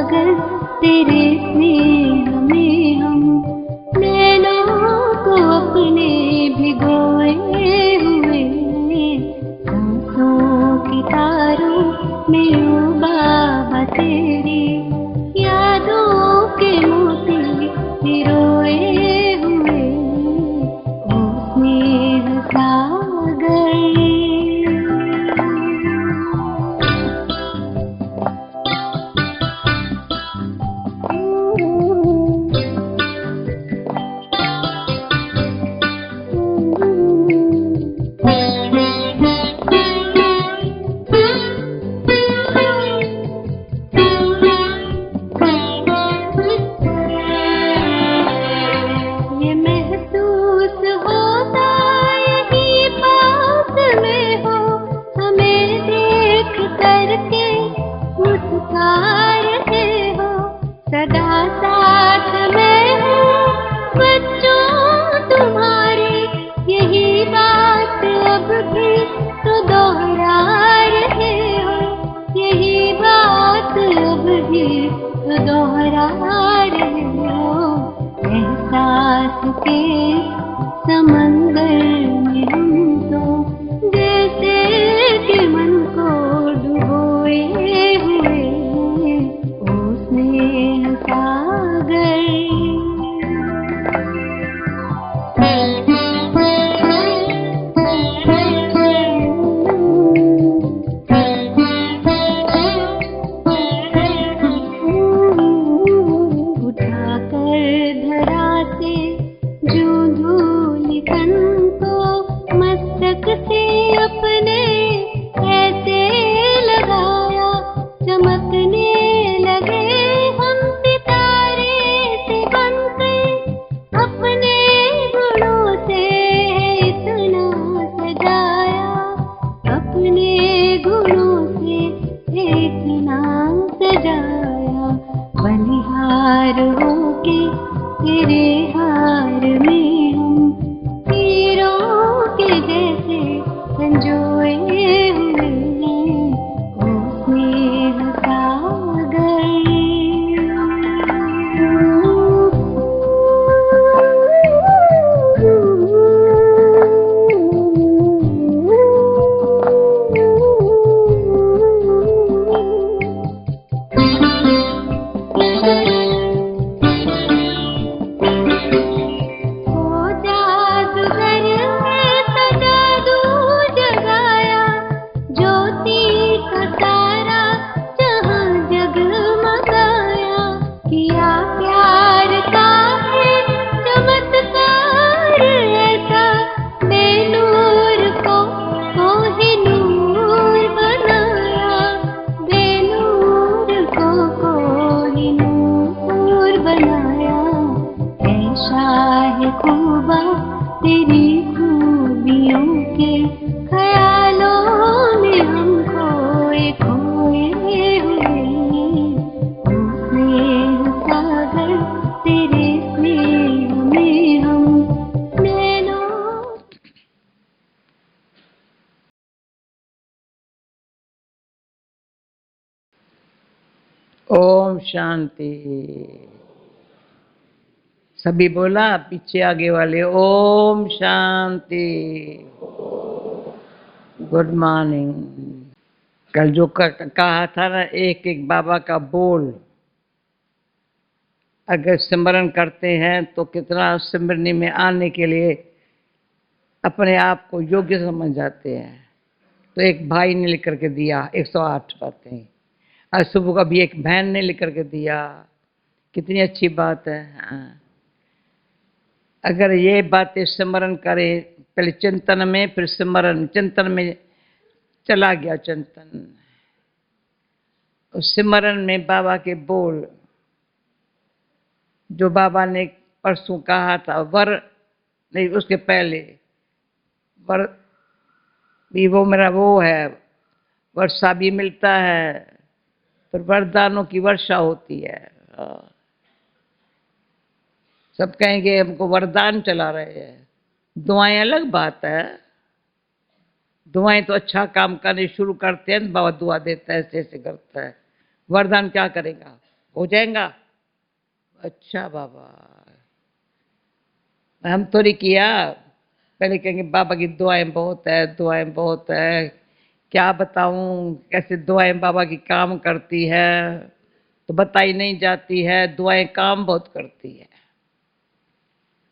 सागर तेरे स्नेह में हम नैनों को अपने भिगोए हुए, सांसों की तारों में ओ बाबा तेरी यादों के मोती पिरोए हुए, ओ स्नेह सागर। ये महसूस होता यही पास में हो, हमें देख करके मुस्कुरा रहे हो, सदा साथ में हो बच्चों तुम्हारे, यही बात अब भी तो दोहरा रहे हो, यही बात अब भी तो दोहरा रहे हो। एहसास के समंदर में हम तो जैसे कि मन को डुबोए हुए, ओ स्नेह सागर। उठाकर धरा से जो धूल कण को मस्तक से अपने ऐसे लगाया, चमकने लगे हम सितारे से बनकर, अपने गुणों से इतना सजाया, अपने गुणों से इतना सजाया, बलिहार होके तेरे हार में हम हीरों के जैसे संजोए हुए, ओ स्नेह सागर। ओ जादूगर ऐसा जादू जगाया, ज्योति का तारा जहां जगमगाया, किया प्यार का है चमत्कार ऐसा, बेनूर को कोहिनूर बनाया, बेनूर को कोहिनूर बनाया। ऐ शाह खूबा तेरी खूबियों के ख्यालों में हम खोए खोए हुए, ओ स्नेह सागर तेरे स्नेह में हम नैनों। ओम शांति। सभी बोला, पीछे आगे वाले ओम शांति। Good morning. कल जो कहा था ना, एक एक बाबा का बोल अगर सिमरन करते हैं तो कितना सिमरनी में आने के लिए अपने आप को योग्य समझ जाते हैं। तो एक भाई ने लिख करके दिया 108 बातें, आज सुबह का भी एक बहन ने लिख करके दिया, कितनी अच्छी बात है। हाँ। अगर ये बातें स्मरण करें, पहले चिंतन में फिर स्मरण, चिंतन में चला गया चिंतन, उस स्मरण में बाबा के बोल जो बाबा ने परसों कहा था, वर नहीं उसके पहले वर भी वो मेरा वो है, वर्षा भी मिलता है, फिर वरदानों की वर्षा होती है। सब कहेंगे हमको वरदान चला रहे हैं, दुआएं अलग बात है। दुआएं तो अच्छा काम करने शुरू करते हैं, बाबा दुआ देता है, ऐसे ऐसे करता है। वरदान क्या करेगा? हो जाएगा। अच्छा बाबा, हम थोड़ी किया, पहले कहेंगे बाबा की दुआएं बहुत है, दुआएं बहुत है, क्या बताऊं कैसे दुआएं बाबा की काम करती है, तो बताई नहीं जाती है, दुआएं काम बहुत करती है।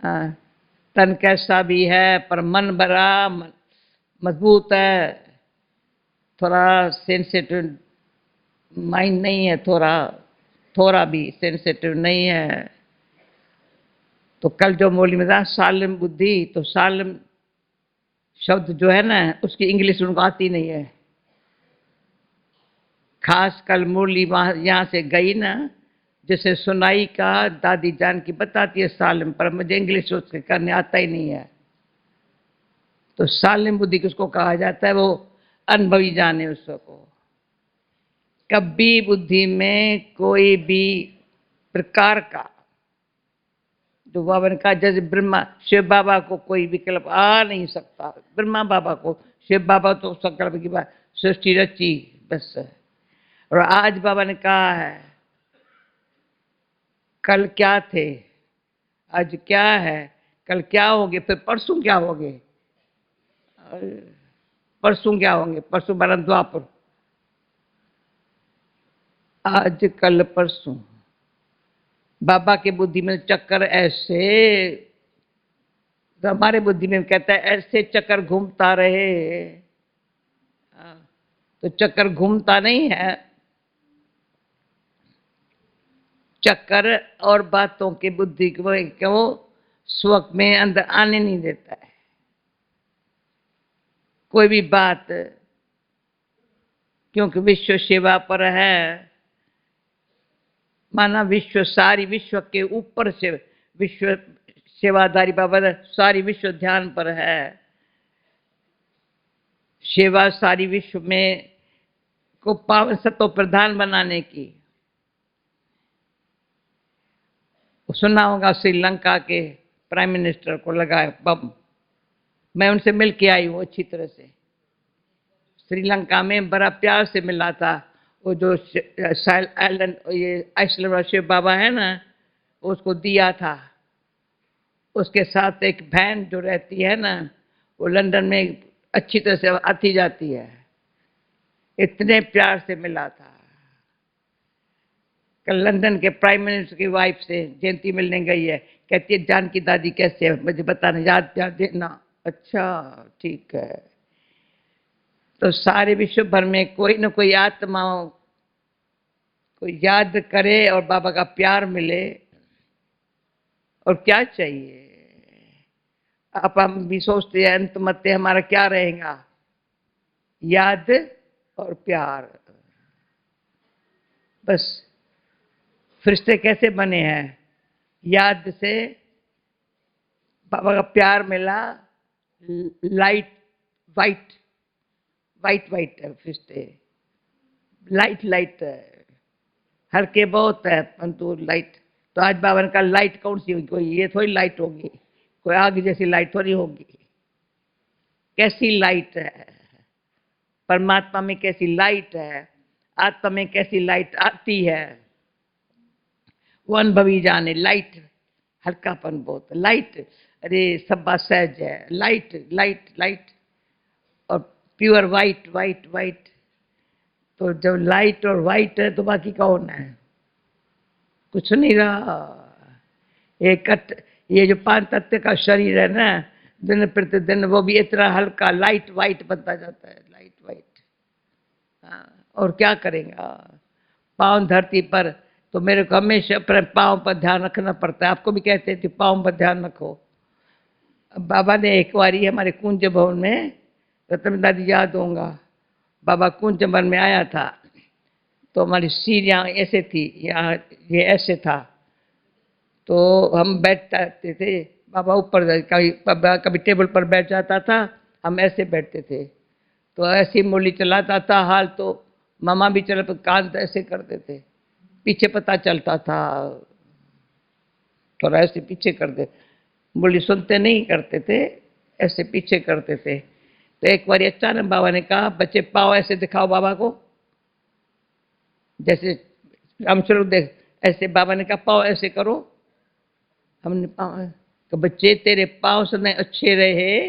हाँ, तन कैसा भी है पर मन बड़ा मजबूत है, थोड़ा सेंसिटिव माइंड नहीं है, थोड़ा थोड़ा भी सेंसिटिव नहीं है। तो कल जो मौली में था सालिम बुद्धि, तो सालिम शब्द जो है ना उसकी इंग्लिश उनको आती नहीं है। खास कल मुरली वहां यहाँ से गई ना, जैसे सुनाई का दादी जान की बताती है सालिम, पर मुझे इंग्लिश उसके करने आता ही नहीं है। तो सालिम बुद्धि किसको कहा जाता है? वो अनुभवी जाने उसको। कभी बुद्धि में कोई भी प्रकार का, जो बाबा ने कहा जैसे ब्रह्मा शिव बाबा को कोई विकल्प आ नहीं सकता, ब्रह्मा बाबा को, शिव बाबा तो संकल्प की बात, सृष्टि रची बस। और आज बाबा ने कहा है कल क्या थे, आज क्या है, कल क्या होगे, फिर परसों क्या होगे, परसों क्या होंगे, परसों बरन द्वापर, आज कल परसों। बाबा के बुद्धि में चक्कर ऐसे, तो हमारे बुद्धि में कहता है ऐसे चक्कर घूमता रहे। तो चक्कर घूमता नहीं है, चक्कर और बातों के बुद्धि को स्वक में अंदर आने नहीं देता है। कोई भी बात, क्योंकि विश्व सेवा पर है, माना विश्व सारी विश्व के ऊपर से विश्व सेवादारी बाबा सारी विश्व ध्यान पर है। सेवा सारी विश्व में को पावन सत्व प्रधान बनाने की। सुना होगा श्रीलंका के प्राइम मिनिस्टर को लगाए बम, मैं उनसे मिल के आई हूँ अच्छी तरह से। श्रीलंका में बड़ा प्यार से मिला था। वो जो आइलैंड, ये आइसलैंड शिव बाबा है ना, उसको दिया था। उसके साथ एक बहन जो रहती है ना, वो लंदन में अच्छी तरह से आती जाती है। इतने प्यार से मिला था। कल लंदन के प्राइम मिनिस्टर की वाइफ से जयंती मिलने गई है, कहती है जान की दादी कैसे है, मुझे बताना, याद प्यार देना। अच्छा ठीक है। तो सारे विश्व भर में कोई न कोई आत्मा को याद करे और बाबा का प्यार मिले, और क्या चाहिए। आप हम भी सोचते हैं अंत मत हमारा क्या रहेगा, याद और प्यार बस। फरिश्ते कैसे बने हैं? याद से बाबा का प्यार मिला, लाइट वाइट वाइट वाइट है फरिश्ते, लाइट लाइट है, हल्के बहुत है परंतु लाइट। तो आज बाबा ने कहा लाइट कौन सी होगी, कोई ये थोड़ी लाइट होगी, कोई आग जैसी लाइट थोड़ी होगी। कैसी लाइट है परमात्मा में, कैसी लाइट है आत्मा में, कैसी लाइट आती है वो अनुभवी जाने। लाइट हल्कापन बहुत, लाइट अरे सब बात सहज है, लाइट लाइट लाइट, और प्योर वाइट वाइट वाइट। तो जब लाइट और वाइट है तो बाकी कौन है? कुछ नहीं रहा। ये जो 5 तत्व का शरीर है ना, दिन प्रतिदिन वो भी इतना हल्का लाइट वाइट बनता जाता है, लाइट वाइट। हाँ, और क्या करेगा? पाँव धरती पर, तो मेरे को हमेशा अपने पाँव पर ध्यान रखना पड़ता है। आपको भी कहते थे पाँव पर ध्यान रखो। बाबा ने एक बारी हमारे कुंज भवन में, रतन दादी याद होगा, बाबा कुंज भवन में आया था, तो हमारी सीढ़ियाँ ऐसे थी, यहाँ ये ऐसे था, तो हम बैठते थे, बाबा ऊपर कभी टेबल पर बैठ जाता था, हम ऐसे बैठते थे। तो ऐसी मुरली चलाता था हाल, तो मामा भी चल कान ऐसे करते थे, पीछे पता चलता था, थोड़ा ऐसे पीछे कर दे, मुरली सुनते नहीं करते थे, ऐसे पीछे करते थे। तो एक बार अचानक बाबा ने कहा बच्चे पाँव ऐसे दिखाओ बाबा को, जैसे हम शुरू देख ऐसे बाबा ने कहा पाँव ऐसे करो, हमने पाँव तो बच्चे तेरे पाँव से नहीं अच्छे रहे,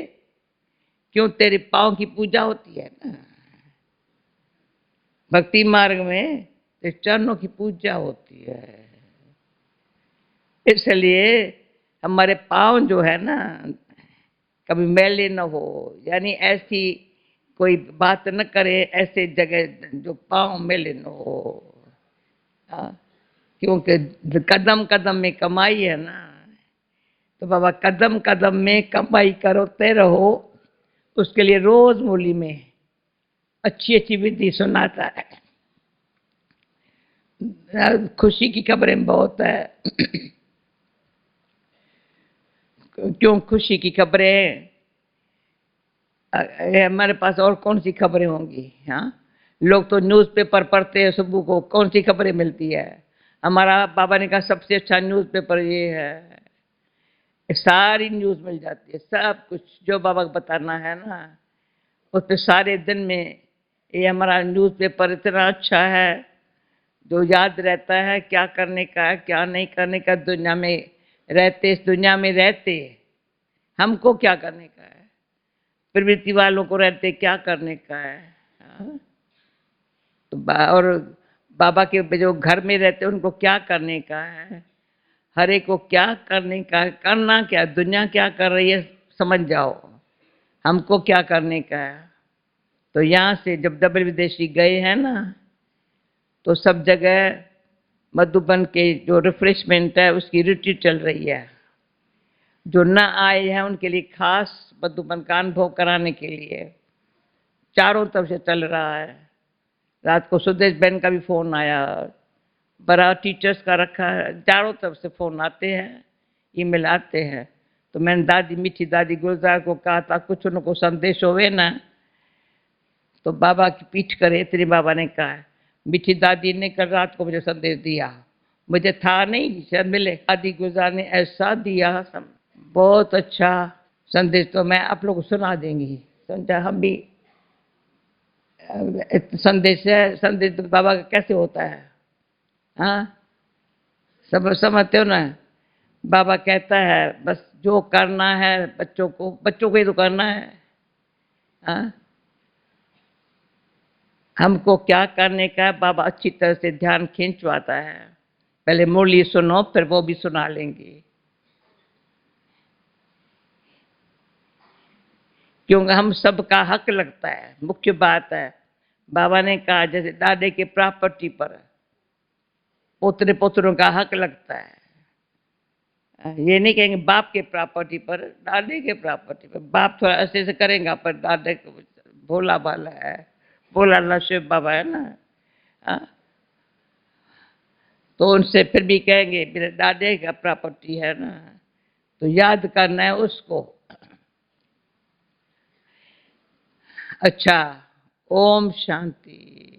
क्यों? तेरे पाँव की पूजा होती है ना, भक्ति मार्ग में तो चरणों की पूजा होती है। इसलिए हमारे पाँव जो है ना कभी मैले न हो, यानी ऐसी कोई बात न करे ऐसे जगह जो पाँव मैले न हो। क्योंकि कदम कदम में कमाई है ना, तो बाबा कदम कदम में कमाई करते रहो, उसके लिए रोज मुरली में अच्छी अच्छी विधि सुनाता है। खुशी की खबरें बहुत है। क्यों खुशी की खबरें? हमारे पास और कौन सी खबरें होंगी? हाँ, लोग तो न्यूज़पेपर पढ़ते हैं सुबह को, कौन सी खबरें मिलती है? हमारा बाबा ने कहा सबसे अच्छा न्यूज़पेपर ये है, सारी न्यूज़ मिल जाती है, सब कुछ जो बाबा को बताना है ना, उस पर सारे दिन में ये हमारा न्यूज़पेपर इतना अच्छा है जो याद रहता है क्या करने का है क्या नहीं करने का। दुनिया में रहते, इस दुनिया में रहते हमको क्या करने का है, प्रवृत्ति वालों को रहते क्या करने का है। हाँ? तो और बाबा के जो घर में रहते उनको क्या करने का है, हर एक को क्या करने का है, करना क्या, दुनिया क्या कर रही है समझ जाओ, हमको क्या करने का है। तो यहाँ से जब डबल विदेशी गए हैं ना, तो सब जगह मधुबन के जो रिफ्रेशमेंट है उसकी रिट्रीट चल रही है। जो न आए हैं उनके लिए खास मधुबन का अनुभव कराने के लिए चारों तरफ से चल रहा है। रात को सुदेश बहन का भी फोन आया, बड़ा टीचर्स का रखा है, चारों तरफ से फोन आते हैं, ईमेल आते हैं। तो मैंने दादी, मीठी दादी गुलजार को कहा था कुछ उनको संदेश होवे ना तो बाबा की पीठ करे, तेरे बाबा ने कहा है। मीठी दादी ने कल रात को मुझे संदेश दिया, मुझे था नहीं शायद मिले। दादी गुलजार ने ऐसा दिया, बहुत अच्छा संदेश, तो मैं आप लोग को सुना देंगी। समझा? हम भी संदेश है, संदेश तो बाबा का कैसे होता है? हाँ, सब समझते हो ना? बाबा कहता है बस जो करना है बच्चों को ही तो करना है। हाँ, हमको क्या करने का है बाबा अच्छी तरह से ध्यान खींचवाता है। पहले मुरली सुनो फिर वो भी सुना लेंगे, क्योंकि हम सबका हक लगता है। मुख्य बात है बाबा ने कहा जैसे दादे के प्रॉपर्टी पर पोतरे पोतरों का हक लगता है, ये नहीं कहेंगे बाप के प्रॉपर्टी पर, दादे के प्रॉपर्टी पर। बाप थोड़ा ऐसे से करेगा पर दादे को भोला भाला है, भोला ला शिव बाबा है ना। तो उनसे फिर भी कहेंगे मेरे दादे का प्रॉपर्टी है ना, तो याद करना है उसको। अच्छा, ओम शांति।